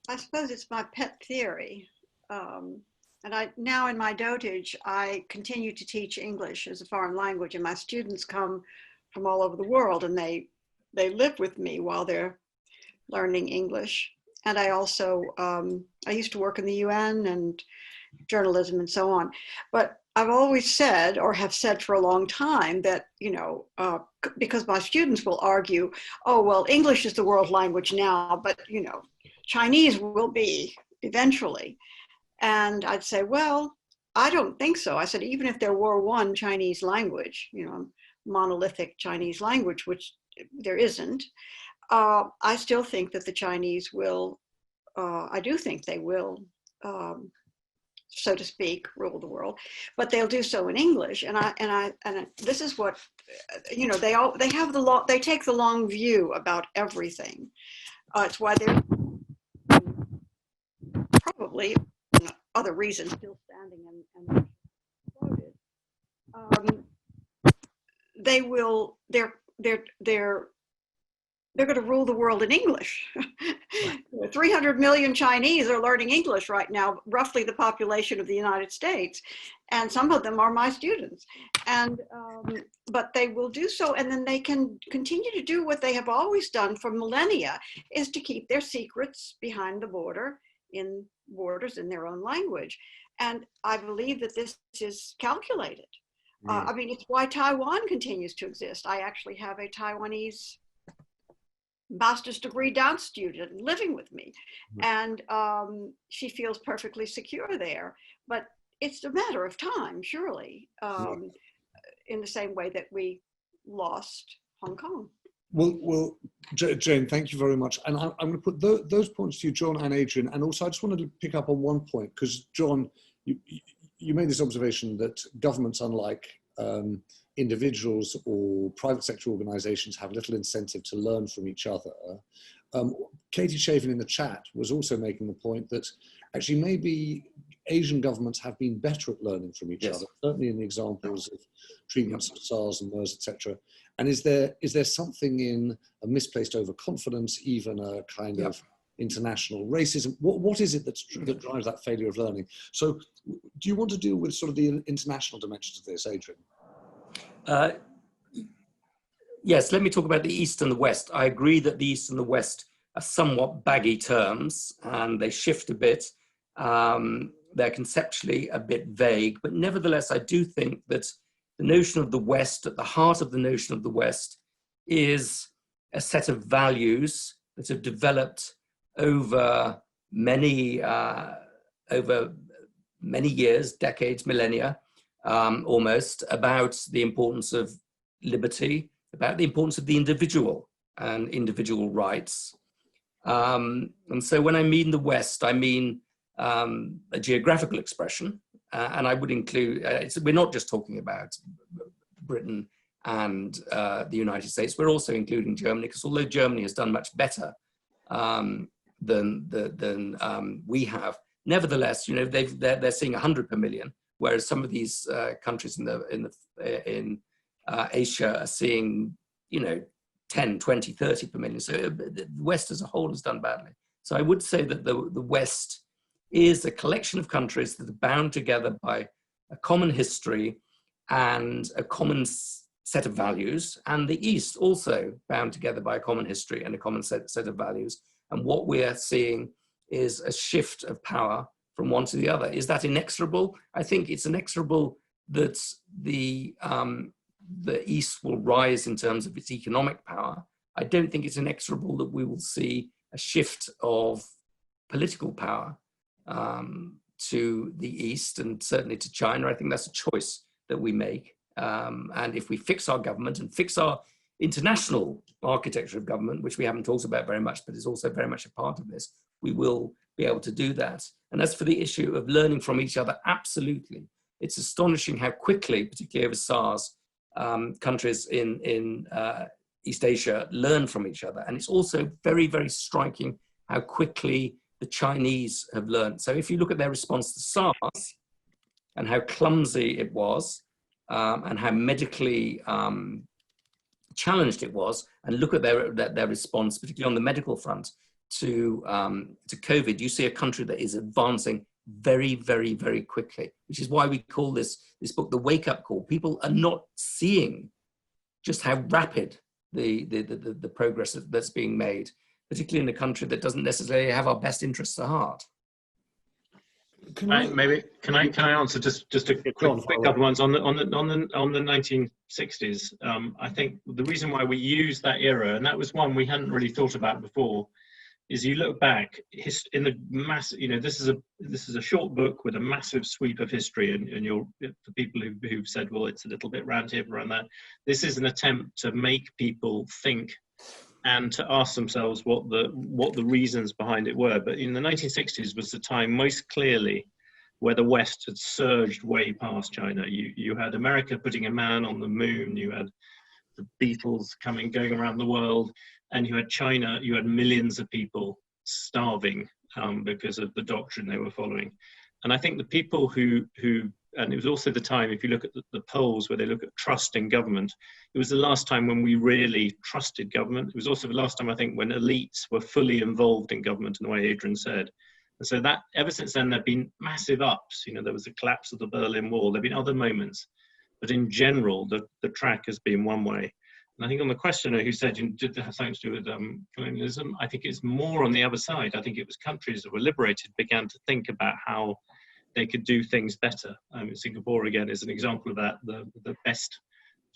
I suppose it's my pet theory. And now in my dotage, I continue to teach English as a foreign language, and my students come from all over the world, and they live with me while they're learning English. And I also, I used to work in the UN and journalism and so on. But I've always said, or have said for a long time, that, you know, because my students will argue, oh, well, English is the world language now, but, you know, Chinese will be eventually. And I'd say, well, I don't think so. I said, even if there were one Chinese language, you know, monolithic Chinese language, which there isn't, I still think that the Chinese will, I do think they will, so to speak, rule the world, but they'll do so in English. And this is what, you know, they have they take the long view about everything. It's why they're probably, other reasons, still standing and quoted. They're going to rule the world in English. 300 million Chinese are learning English right now, roughly the population of the United States, and some of them are my students. And but they will do so, and then they can continue to do what they have always done for millennia, is to keep their secrets behind the border, in borders in their own language. And I believe that this is calculated. I mean, it's why Taiwan continues to exist. I actually have a Taiwanese master's degree dance student living with me, and she feels perfectly secure there. But it's a matter of time, surely, in the same way that we lost Hong Kong. Well, Jane, thank you very much. And I'm going to put those points to you, John and Adrian. And also, I just wanted to pick up on one point, because, John, you made this observation that governments, unlike individuals or private sector organizations, have little incentive to learn from each other. Katie Shaven in the chat was also making the point that actually maybe Asian governments have been better at learning from each other, certainly in the examples of treatments of SARS and MERS, etc. And is there something in a misplaced overconfidence, even a kind of international racism? What is it that drives that failure of learning? So do you want to deal with sort of the international dimensions of this, Adrian? Yes, let me talk about the East and the West. I agree that the East and the West are somewhat baggy terms, and they shift a bit. They're conceptually a bit vague, but nevertheless, I do think that the notion of the West, at the heart of the notion of the West, is a set of values that have developed over many years, decades, millennia, almost, about the importance of liberty, about the importance of the individual and individual rights. And so when I mean the West, I mean a geographical expression, and I would include, we're not just talking about Britain and the United States, we're also including Germany, because although Germany has done much better than we have, nevertheless, you know, they're seeing 100 per million, whereas some of these countries in Asia are seeing, you know, 10, 20, 30 per million. So the West as a whole has done badly. So I would say that the West is a collection of countries that are bound together by a common history and a common set of values, and the East also bound together by a common history and a common set of values. And what we are seeing is a shift of power from one to the other. Is that inexorable? I think it's inexorable that the East will rise in terms of its economic power. I don't think it's inexorable that we will see a shift of political power to the East, and certainly to China. I think that's a choice that we make. And if we fix our government and fix our international architecture of government, which we haven't talked about very much, but is also very much a part of this, we will be able to do that. And as for the issue of learning from each other, absolutely. It's astonishing how quickly, particularly over SARS, countries in East Asia learn from each other. And it's also very, very striking how quickly the Chinese have learned. So if you look at their response to SARS and how clumsy it was, and how medically challenged it was, and look at their response, particularly on the medical front, to COVID, you see a country that is advancing very, very, very quickly, which is why we call this book the wake-up call. People are not seeing just how rapid the progress that's being made, particularly in a country that doesn't necessarily have our best interests at heart. Can I answer just a quick couple ones on the 1960s? I think the reason why we use that era, and that was one we hadn't really thought about before, is you look back in the mass. This is a short book with a massive sweep of history, and for people who've said, well, it's a little bit round here, around that. This is an attempt to make people think and to ask themselves what the reasons behind it were. But in the 1960s was the time most clearly where the West had surged way past China. You had America putting a man on the moon, you had the Beatles going around the world, and you had China, you had millions of people starving because of the doctrine they were following. And I think the people who and it was also the time, if you look at the polls where they look at trust in government, it was the last time when we really trusted government. It was also the last time, I think, when elites were fully involved in government in the way Adrian said. And so that, ever since then, there have been massive ups. There was the collapse of the Berlin Wall. There have been other moments. But in general, the track has been one way. And I think on the questioner who said, did that have something to do with colonialism? I think it's more on the other side. I think it was countries that were liberated began to think about how they could do things better. Singapore, again, is an example of that. The best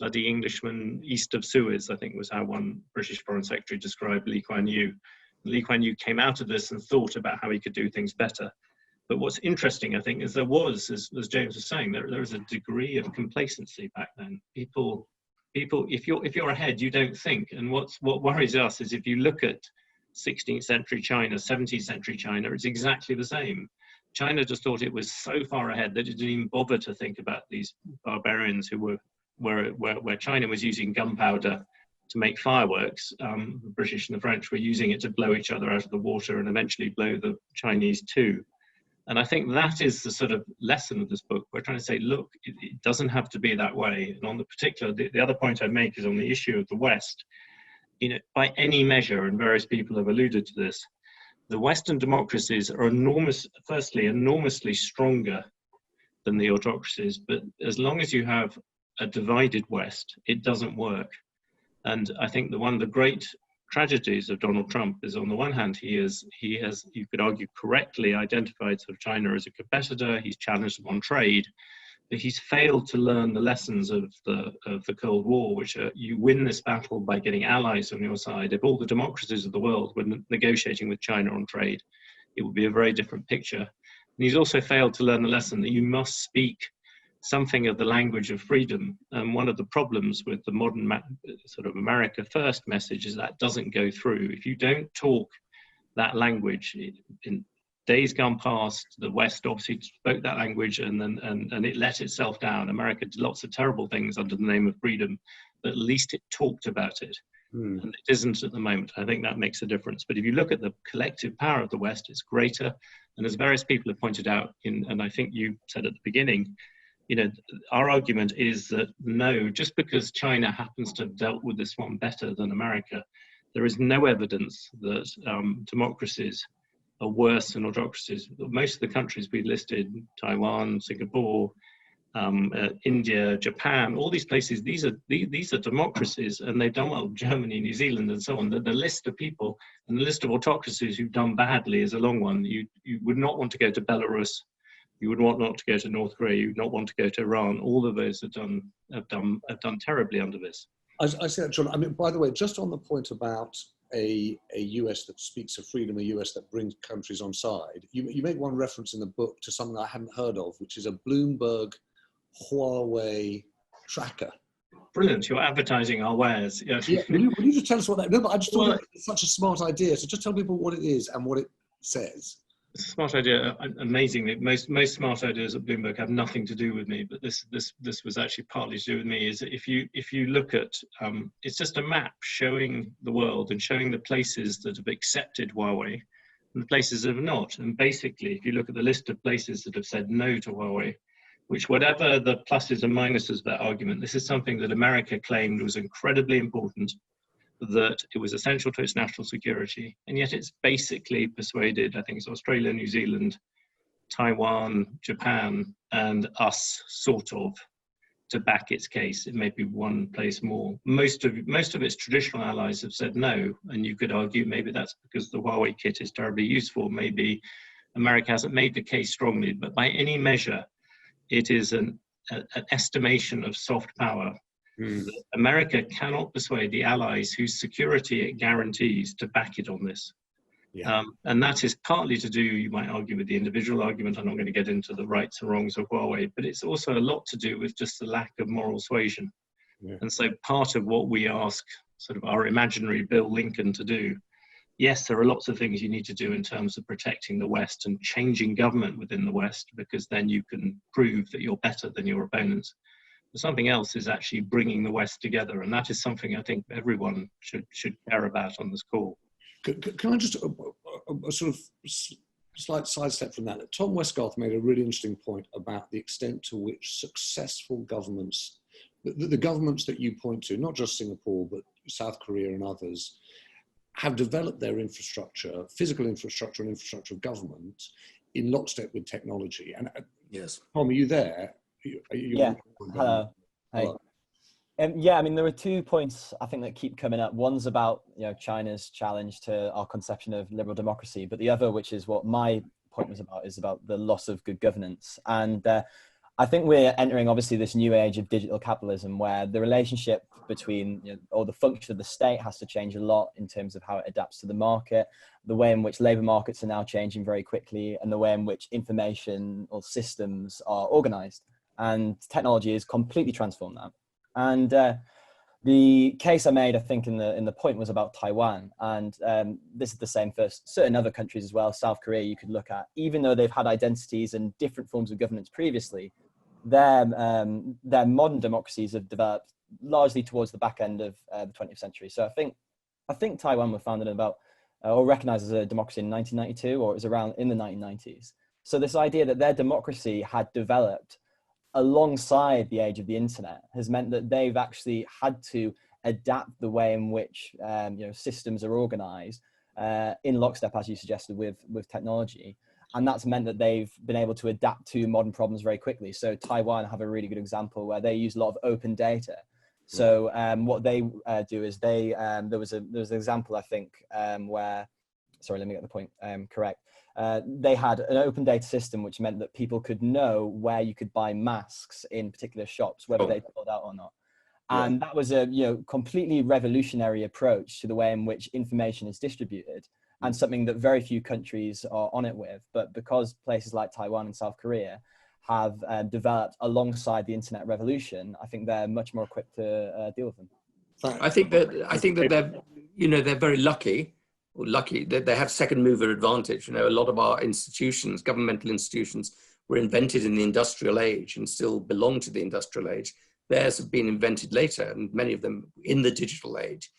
bloody Englishman east of Suez, I think, was how one British Foreign Secretary described Lee Kuan Yew. Lee Kuan Yew came out of this and thought about how he could do things better. But what's interesting, I think, is there was, as James was saying, there was a degree of complacency back then. People, if you're ahead, you don't think. And what worries us is if you look at 16th century China, 17th century China, it's exactly the same. China just thought it was so far ahead that it didn't even bother to think about these barbarians who were where China was using gunpowder to make fireworks. The British and the French were using it to blow each other out of the water and eventually blow the Chinese too. And I think that is the sort of lesson of this book. We're trying to say, look, it doesn't have to be that way. And on the particular, the other point I'd make is on the issue of the West. By any measure, and various people have alluded to this, the Western democracies are enormously stronger than the autocracies. But as long as you have a divided West, it doesn't work. And I think one of the great tragedies of Donald Trump is, on the one hand, he has, you could argue, correctly identified sort of China as a competitor. He's challenged them on trade, but he's failed to learn the lessons of the Cold War, which are, you win this battle by getting allies on your side. If all the democracies of the world were negotiating with China on trade, it would be a very different picture. And he's also failed to learn the lesson that you must speak something of the language of freedom. And one of the problems with the modern sort of America First message is that doesn't go through. If you don't talk that language, in days gone past, the West obviously spoke that language and it let itself down. America did lots of terrible things under the name of freedom, but at least it talked about it. And it isn't at the moment. I think that makes a difference. But if you look at the collective power of the West, it's greater. And as various people have pointed out, and I think you said at the beginning, our argument is that no, just because China happens to have dealt with this one better than America, there is no evidence that democracies are worse than autocracies. Most of the countries we listed, Taiwan, Singapore, India, Japan, all these places, these are democracies, and they've done well. Germany, New Zealand, and so on. The list of people and the list of autocracies who've done badly is a long one. You would not want to go to Belarus. You would want not to go to North Korea. You would not want to go to Iran. All of those have done terribly under this. I see that, John. I mean, by the way, just on the point about a US that speaks of freedom, a US that brings countries on side, you make one reference in the book to something I hadn't heard of, which is a Bloomberg Huawei tracker. Brilliant. You're advertising our wares. Yes. Yeah. Will you just tell us what that is? No, but I just thought it's such a smart idea. So just tell people what it is and what it says. It's a smart idea. Amazingly, most smart ideas at Bloomberg have nothing to do with me, but this was actually partly to do with me. Is that if you look at it's just a map showing the world and showing the places that have accepted Huawei and the places that have not. And basically, if you look at the list of places that have said no to Huawei, which, whatever the pluses and minuses of that argument, this is something that America claimed was incredibly important, that it was essential to its national security, and yet it's basically persuaded, I think it's Australia, New Zealand, Taiwan, Japan, and us, sort of, to back its case. It may be one place more. Most of its traditional allies have said no, and you could argue maybe that's because the Huawei kit is terribly useful. Maybe America hasn't made the case strongly, but by any measure, it is an estimation of soft power. America cannot persuade the allies whose security it guarantees to back it on this. Yeah. And that is partly to do, you might argue, with the individual argument. I'm not going to get into the rights and wrongs of Huawei, but it's also a lot to do with just the lack of moral suasion. Yeah. And so part of what we ask sort of our imaginary Bill Lincoln to do, yes, there are lots of things you need to do in terms of protecting the West and changing government within the West, because then you can prove that you're better than your opponents. But something else is actually bringing the West together, and that is something I think everyone should care about on this call. Can I just a sort of slight sidestep from that? Tom Westgarth made a really interesting point about the extent to which successful governments, the governments that you point to, not just Singapore, but South Korea and others, have developed their infrastructure, physical infrastructure and infrastructure of government in lockstep with technology. And yes, Tom, are you there? Yeah. Hello. Hey. Yeah, I mean, there are 2 points I think that keep coming up. One's about China's challenge to our conception of liberal democracy, but the other, which is what my point was about, is about the loss of good governance. And I think we're entering obviously this new age of digital capitalism, where the relationship between or the function of the state has to change a lot in terms of how it adapts to the market, the way in which labour markets are now changing very quickly, and the way in which information or systems are organised. And technology has completely transformed that. And the case I made, I think, in the point was about Taiwan. And this is the same for certain other countries as well. South Korea, you could look at, even though they've had identities and different forms of governance previously, their modern democracies have developed largely towards the back end of the 20th century. So I think Taiwan was founded in about, or recognized as a democracy in 1992, or it was around in the 1990s. So this idea that their democracy had developed alongside the age of the internet has meant that they've actually had to adapt the way in which systems are organized in lockstep, as you suggested, with technology. And that's meant that they've been able to adapt to modern problems very quickly. So Taiwan have a really good example where they use a lot of open data. So what they do is there was an example, I think, where, sorry, let me get the point correct. They had an open data system, which meant that people could know where you could buy masks in particular shops, whether they filled out or not. And that was a completely revolutionary approach to the way in which information is distributed, and something that very few countries are on it with. But because places like Taiwan and South Korea have developed alongside the internet revolution, I think they're much more equipped to deal with them. I think that they're very lucky that they have second mover advantage. A lot of our institutions, governmental institutions, were invented in the industrial age and still belong to the industrial age. Theirs have been invented later, and many of them in the digital age.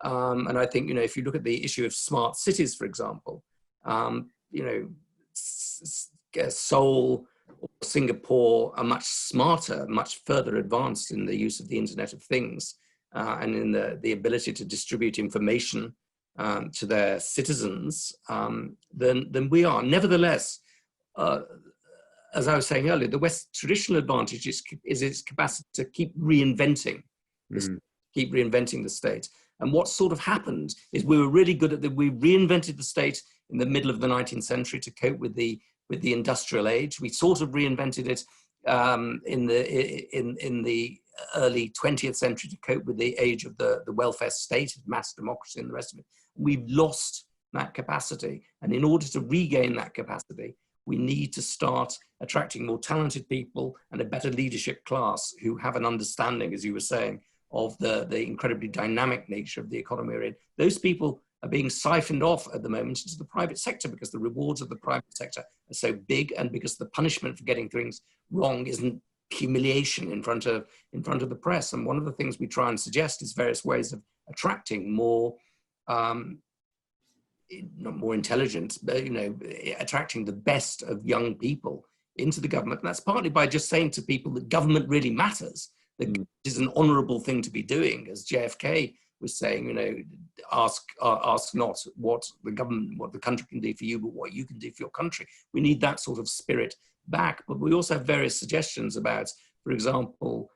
And I think, if you look at the issue of smart cities, for example, Seoul or Singapore are much smarter, much further advanced in the use of the Internet of Things and in the ability to distribute information to their citizens than we are. Nevertheless, as I was saying earlier, the West's traditional advantage is its capacity to keep reinventing the state. And what sort of happened is we were really good at we reinvented the state in the middle of the 19th century to cope with the industrial age. We sort of reinvented it in the early 20th century to cope with the age of the welfare state, mass democracy, and the rest of it. We've lost that capacity. And in order to regain that capacity, we need to start attracting more talented people and a better leadership class who have an understanding, as you were saying, of the incredibly dynamic nature of the economy we're in. Those people are being siphoned off at the moment into the private sector because the rewards of the private sector are so big, and because the punishment for getting things wrong isn't humiliation in front of the press. And one of the things we try and suggest is various ways of attracting more, not more intelligent, but attracting the best of young people into the government. And that's partly by just saying to people that government really matters. That it is an honourable thing to be doing, as JFK was saying, you know, ask not what the government, what the country can do for you, but what you can do for your country. We need that sort of spirit back. But we also have various suggestions about, for example,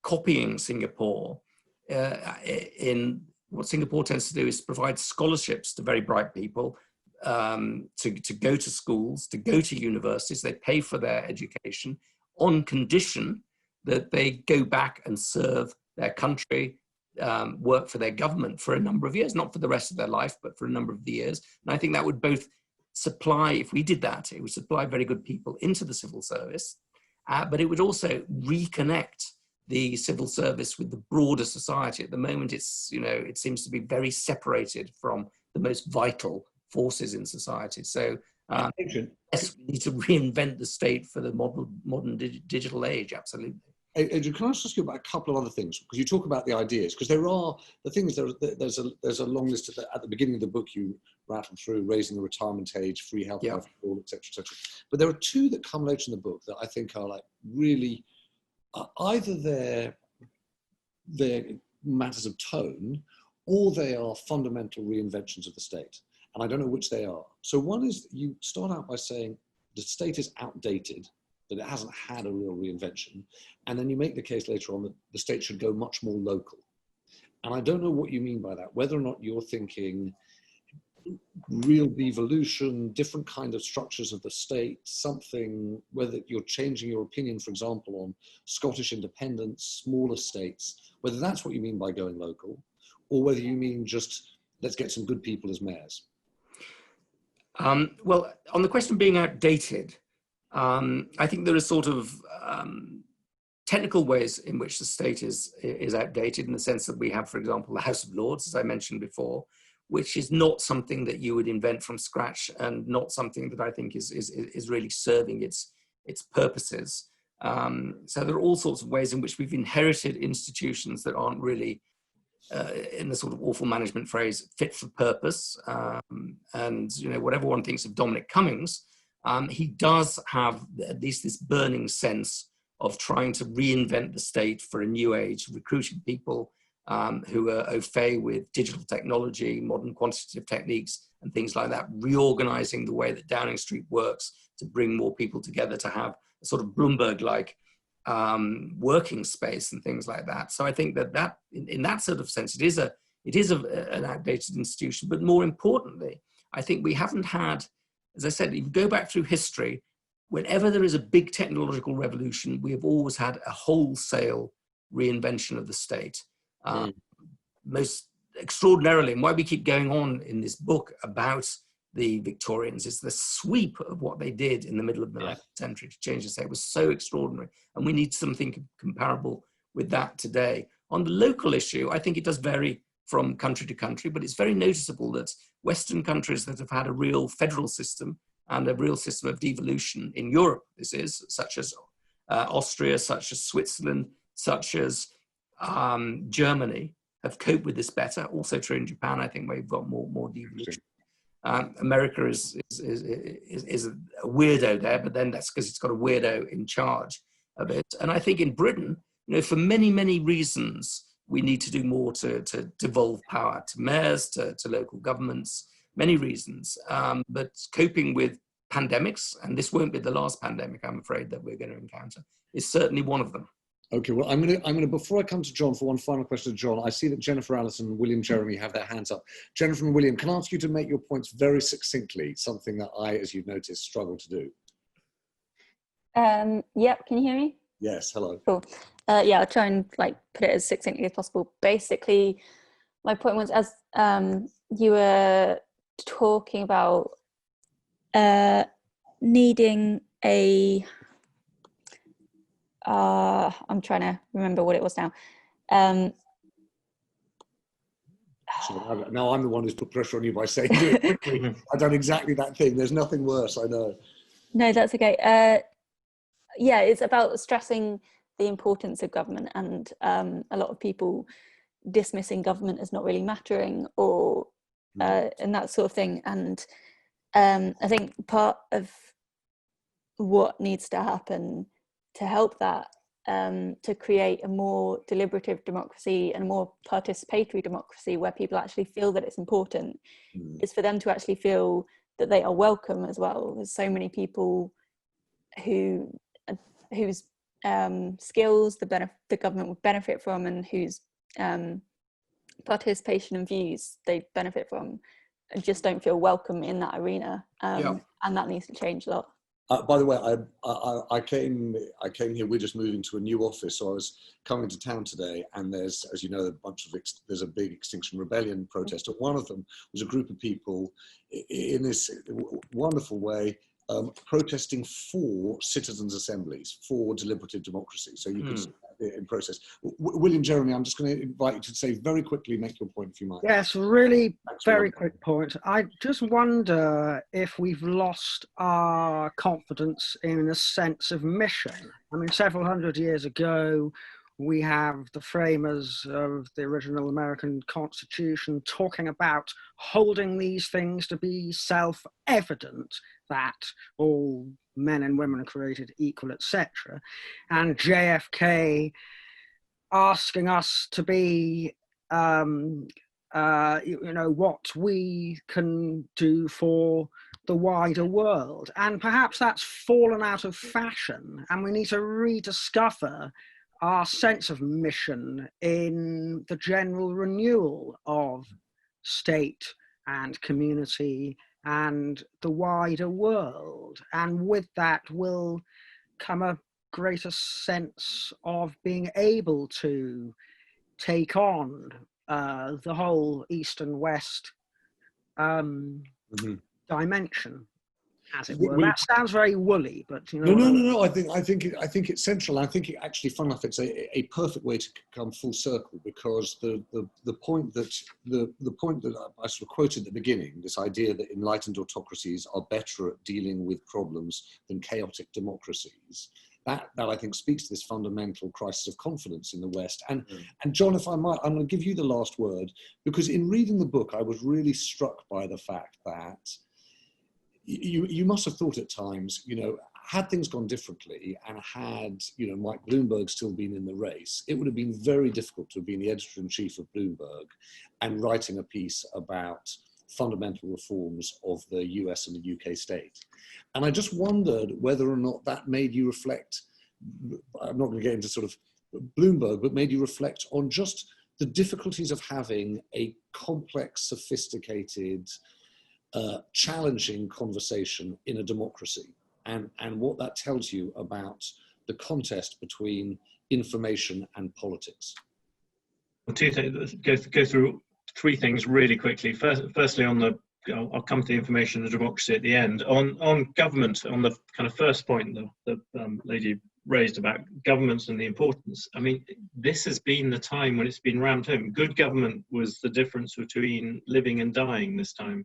copying Singapore. In what Singapore tends to do is provide scholarships to very bright people to go to schools, to go to universities. They pay for their education on condition that they go back and serve their country, work for their government for a number of years, not for the rest of their life, but for a number of years. And I think that would both supply, if we did that, it would supply very good people into the civil service, but it would also reconnect the civil service with the broader society. At the moment, it's, you know, it seems to be very separated from the most vital forces in society. So yes, we need to reinvent the state for the modern digital age, absolutely. Adrian, can I just ask you about a couple of other things? Because you talk about the ideas, because there are, the thing is there's a long list at the beginning of the book you rattle through, raising the retirement age, free healthcare for all, etc., etc. But there are two that come later in the book that I think are like really, either they're matters of tone, or they are fundamental reinventions of the state. And I don't know which they are. So one is, you start out by saying the state is outdated, that it hasn't had a real reinvention. And then you make the case later on that the state should go much more local. And I don't know what you mean by that, whether or not you're thinking real devolution, different kind of structures of the state, something, whether you're changing your opinion, for example, on Scottish independence, smaller states, whether that's what you mean by going local, or whether you mean just let's get some good people as mayors. Well, on the question of being outdated, I think there are sort of technical ways in which the state is outdated, in the sense that we have, for example, the House of Lords, as I mentioned before, which is not something that you would invent from scratch, and not something that I think is really serving its purposes. So there are all sorts of ways in which we've inherited institutions that aren't really, in the sort of awful management phrase, fit for purpose. And, you know, whatever one thinks of Dominic Cummings, he does have at least this burning sense of trying to reinvent the state for a new age, recruiting people who are au fait with digital technology, modern quantitative techniques, and things like that, reorganizing the way that Downing Street works to bring more people together, to have a sort of Bloomberg-like working space and things like that. So I think that in that sort of sense, it is an outdated institution. But more importantly, I think we haven't had, as I said, if you go back through history, whenever there is a big technological revolution, we have always had a wholesale reinvention of the state. Most extraordinarily, and why we keep going on in this book about the Victorians, is the sweep of what they did in the middle of the 19th century to change the state was so extraordinary. And we need something comparable with that today. On the local issue, I think it does vary from country to country, but it's very noticeable that Western countries that have had a real federal system and a real system of devolution in Europe, this is, such as Austria, such as Switzerland, such as Germany, have coped with this better. Also true in Japan, I think, where you've got more devolution. America is a weirdo there, but then that's because it's got a weirdo in charge of it. And I think in Britain, you know, for many, many reasons, we need to do more to devolve power to mayors, to local governments, many reasons. But coping with pandemics, and this won't be the last pandemic, I'm afraid, that we're going to encounter, is certainly one of them. Okay, well, I'm gonna before I come to John for one final question to John, I see that Jennifer Allison and William Jeremy have their hands up. Jennifer and William, can I ask you to make your points very succinctly, something that I, as you've noticed, struggle to do? Yep, can you hear me? Yes, hello. Cool. Yeah, I'll try and put it as succinctly as possible. Basically, my point was, as you were talking about needing a I'm trying to remember what it was now. So now I'm the one who's put pressure on you by saying, do it quickly. I've done exactly that thing. There's nothing worse, I know. No, that's okay. Yeah, it's about stressing the importance of government, and a lot of people dismissing government as not really mattering, or and that sort of thing. And I think part of what needs to happen to help that, to create a more deliberative democracy and a more participatory democracy where people actually feel that it's important, is for them to actually feel that they are welcome as well. There's so many people whose skills the government would benefit from, and whose participation and views they benefit from, and just don't feel welcome in that arena. And that needs to change a lot. By the way, I came here. We're just moving to a new office, so I was coming to town today, and there's, as you know, there's a big Extinction Rebellion protest. And one of them was a group of people in this wonderful way protesting for citizens' assemblies, for deliberative democracy. So you can see that in process. William, Jeremy, I'm just going to invite you to say very quickly, make your point if you might. Yes, really very quick point. I just wonder if we've lost our confidence in a sense of mission. I mean, several hundred years ago, we have the framers of the original American Constitution talking about holding these things to be self-evident, that all men and women are created equal, etc. And JFK asking us to be, what we can do for the wider world. And perhaps that's fallen out of fashion, and we need to rediscover our sense of mission in the general renewal of state and community and the wider world. And with that will come a greater sense of being able to take on the whole East and West dimension, as it were. That sounds very woolly, but you know. No. I think it's central. I think it actually, fun enough, it's a perfect way to come full circle, because the point that I sort of quoted at the beginning, this idea that enlightened autocracies are better at dealing with problems than chaotic democracies. That I think speaks to this fundamental crisis of confidence in the West. And John, if I might, I'm going to give you the last word, because in reading the book, I was really struck by the fact that you must have thought at times, had things gone differently and had, Mike Bloomberg still been in the race, it would have been very difficult to have been the editor-in-chief of Bloomberg and writing a piece about fundamental reforms of the US and the UK state. And I just wondered whether or not that made you reflect, I'm not going to get into sort of Bloomberg, but made you reflect on just the difficulties of having a complex, sophisticated, challenging conversation in a democracy, and what that tells you about the contest between information and politics. Well, two things, go through three things really quickly. Firstly, I'll come to the information and democracy at the end. On government, on the kind of first point the lady raised about governments and the importance. I mean, this has been the time when it's been rammed home. Good government was the difference between living and dying this time.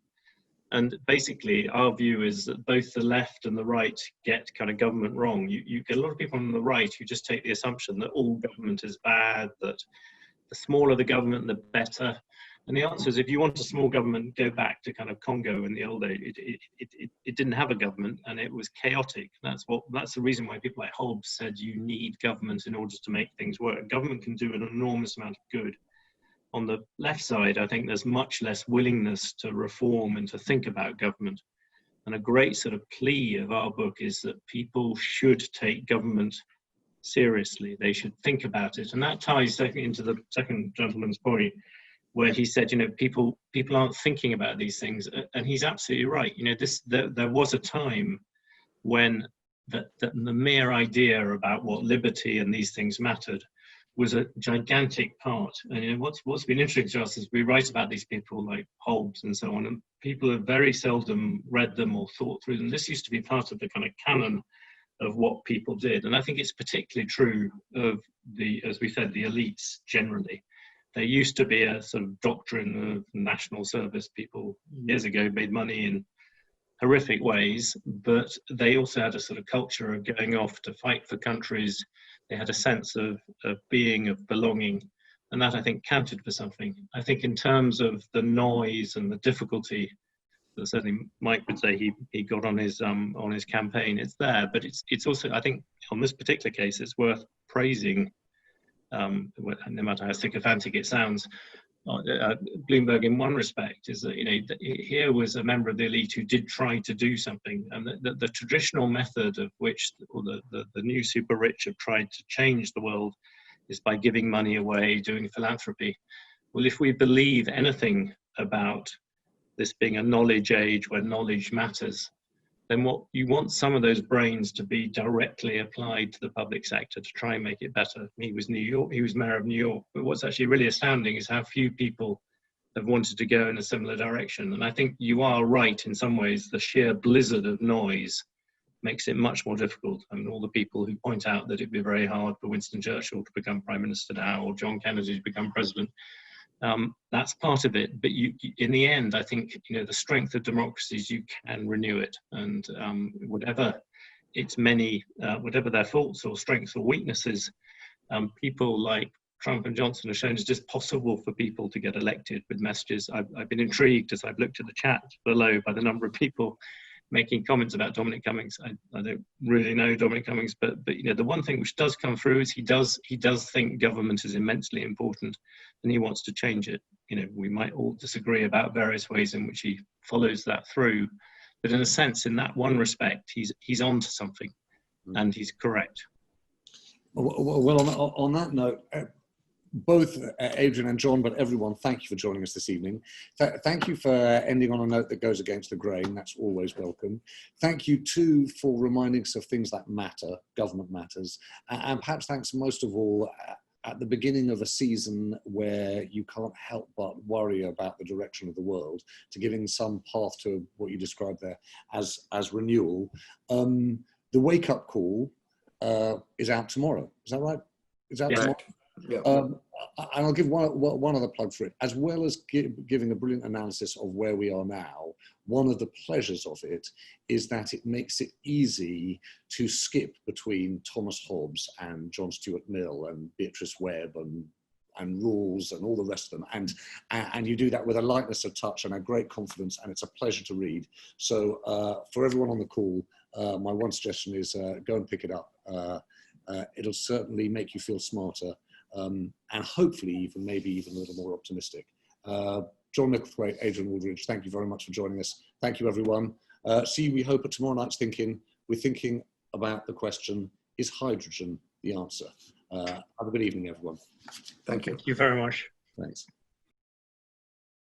And basically, our view is that both the left and the right get kind of government wrong. You get a lot of people on the right who just take the assumption that all government is bad, that the smaller the government, the better. And the answer is, if you want a small government, go back to kind of Congo in the old days. It didn't have a government, and it was chaotic. That's the reason why people like Hobbes said you need government in order to make things work. Government can do an enormous amount of good. On the left side, I think there's much less willingness to reform and to think about government. And a great sort of plea of our book is that people should take government seriously. They should think about it. And that ties into the second gentleman's point, where he said, people aren't thinking about these things. And he's absolutely right. There was a time when the mere idea about what liberty and these things mattered was a gigantic part. And what's been interesting to us is we write about these people like Hobbes and so on, and people have very seldom read them or thought through them. This used to be part of the kind of canon of what people did. And I think it's particularly true of as we said, the elites generally. There used to be a sort of doctrine of national service. People years ago made money in horrific ways, but they also had a sort of culture of going off to fight for countries. They had a sense of being, of belonging, and that I think counted for something. I think in terms of the noise and the difficulty certainly Mike would say he got on his campaign. It's there, but it's also, I think, on this particular case, it's worth praising, no matter how sycophantic it sounds. Bloomberg, in one respect, is that, you know, here was a member of the elite who did try to do something, and the traditional method of which, or the new super rich have tried to change the world, is by giving money away, doing philanthropy. Well, if we believe anything about this being a knowledge age where knowledge matters, then what you want some of those brains to be directly applied to the public sector to try and make it better. He was mayor of New York, but what's actually really astounding is how few people have wanted to go in a similar direction. And I think you are right in some ways. The sheer blizzard of noise makes it much more difficult. I mean, all the people who point out that it'd be very hard for Winston Churchill to become prime minister now, or John Kennedy to become president, that's part of it. But in the end, I think, you know, the strength of democracy is you can renew it, and whatever its many, whatever their faults or strengths or weaknesses, people like Trump and Johnson have shown it's just possible for people to get elected with messages. I've been intrigued as I've looked at the chat below by the number of people making comments about Dominic Cummings. I don't really know Dominic Cummings, but you know, the one thing which does come through is he does think government is immensely important, and he wants to change it. You know, we might all disagree about various ways in which he follows that through, but in a sense, in that one respect, he's on to something, and he's correct. Well, on that note, both Adrian and John, but everyone, thank you for joining us this evening. Thank you for ending on a note that goes against the grain. That's always welcome. Thank you too for reminding us of things that matter, government matters, and perhaps thanks most of all at the beginning of a season where you can't help but worry about the direction of the world, to giving some path to what you described there as renewal. The wake-up call is out tomorrow. Is that right? Is out tomorrow? Yeah. And I'll give one other plug for it. As well as giving a brilliant analysis of where we are now, one of the pleasures of it is that it makes it easy to skip between Thomas Hobbes and John Stuart Mill and Beatrice Webb and Rawls and all the rest of them. And you do that with a lightness of touch and a great confidence, and it's a pleasure to read. So for everyone on the call, my one suggestion is go and pick it up. It'll certainly make you feel smarter. And hopefully maybe even a little more optimistic. John Micklethwait, Adrian Wooldridge, thank you very much for joining us. Thank you, everyone. See you, we hope, at tomorrow night's Thinking. We're thinking about the question, is hydrogen the answer? Have a good evening, everyone. Thank you. Thank you very much. Thanks.